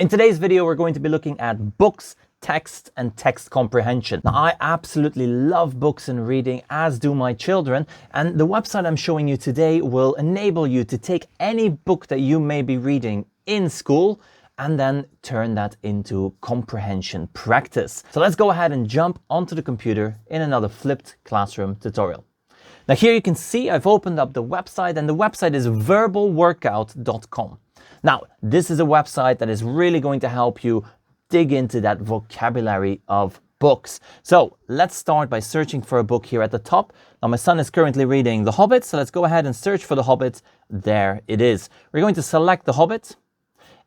In today's video, we're going to be looking at books, text, and text comprehension. Now, I absolutely love books and reading, as do my children, and the website I'm showing you today will enable you to take any book that you may be reading in school and then turn that into comprehension practice. So let's go ahead and jump onto the computer in another flipped classroom tutorial. Now here you can see I've opened up the website, and the website is verbalworkout.com. Now, this is a website that is really going to help you dig into that vocabulary of books. So let's start by searching for a book here at the top. Now, my son is currently reading The Hobbit, so let's go ahead and search for The Hobbit. There it is. We're going to select The Hobbit.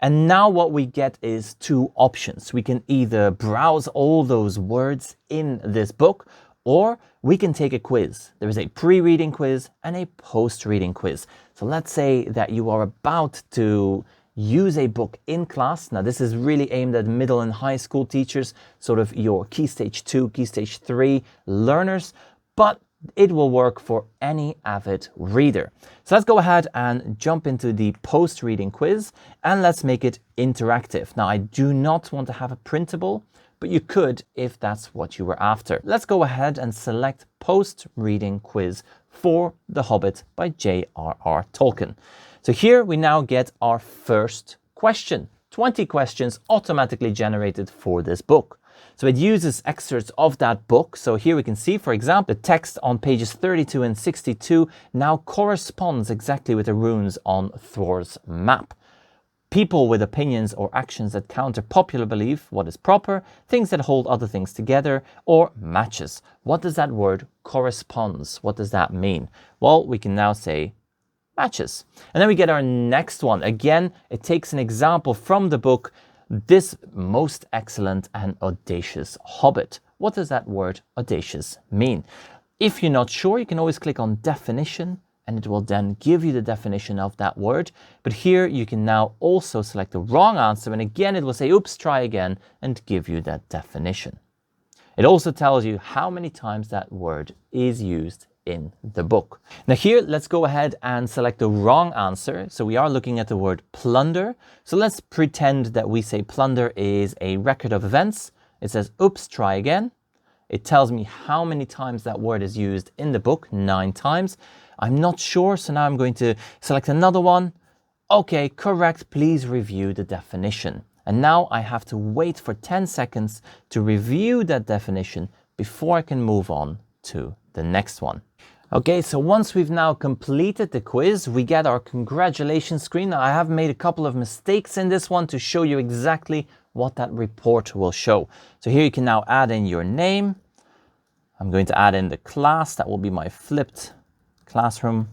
And now what we get is two options. We can either browse all those words in this book, or we can take a quiz. There is a pre-reading quiz and a post-reading quiz. So let's say that you are about to use a book in class. Now, this is really aimed at middle and high school teachers, sort of your Key Stage 2, Key Stage 3 learners, but it will work for any avid reader. So let's go ahead and jump into the post-reading quiz, and let's make it interactive. Now, I do not want to have a printable, but you could if that's what you were after. Let's go ahead and select post-reading quiz for The Hobbit by J.R.R. Tolkien. So here we now get our first question. 20 questions automatically generated for this book. So it uses excerpts of that book. So here we can see, for example, the text on pages 32 and 62 now corresponds exactly with the runes on Thor's map. People with opinions or actions that counter popular belief, what is proper, things that hold other things together, or matches. What does that word corresponds? What does that mean? Well, we can now say matches. And then we get our next one. Again, it takes an example from the book, This Most Excellent and Audacious Hobbit. What does that word audacious mean? If you're not sure, you can always click on definition, and it will then give you the definition of that word. But here you can now also select the wrong answer, and again it will say, oops, try again, and give you that definition. It also tells you how many times that word is used in the book. Now here, let's go ahead and select the wrong answer. So we are looking at the word plunder. So let's pretend that we say plunder is a record of events. It says, oops, try again. It tells me how many times that word is used in the book, 9 times. I'm not sure, so now I'm going to select another one. Okay, correct, please review the definition. And now I have to wait for 10 seconds to review that definition before I can move on to the next one. Okay, so once we've now completed the quiz, we get our congratulations screen. Now, I have made a couple of mistakes in this one to show you exactly what that report will show. So here you can now add in your name. I'm going to add in the class. That will be my flipped classroom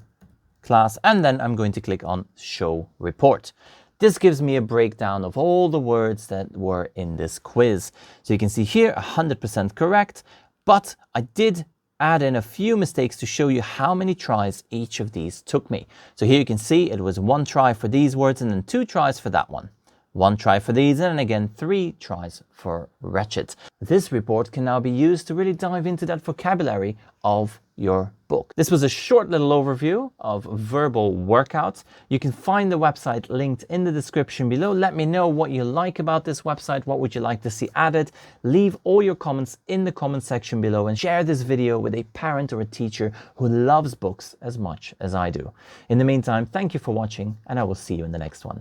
class, and then I'm going to click on show report. This gives me a breakdown of all the words that were in this quiz. So you can see here 100% correct, but I did add in a few mistakes to show you how many tries each of these took me. So here you can see it was 1 try for these words and then 2 tries for that one. 1 try for these, and again 3 tries for wretched. This report can now be used to really dive into that vocabulary of your book. This was a short little overview of verbal workouts. You can find the website linked in the description below. Let me know what you like about this website. What would you like to see added? Leave all your comments in the comment section below, and share this video with a parent or a teacher who loves books as much as I do. In the meantime, thank you for watching, and I will see you in the next one.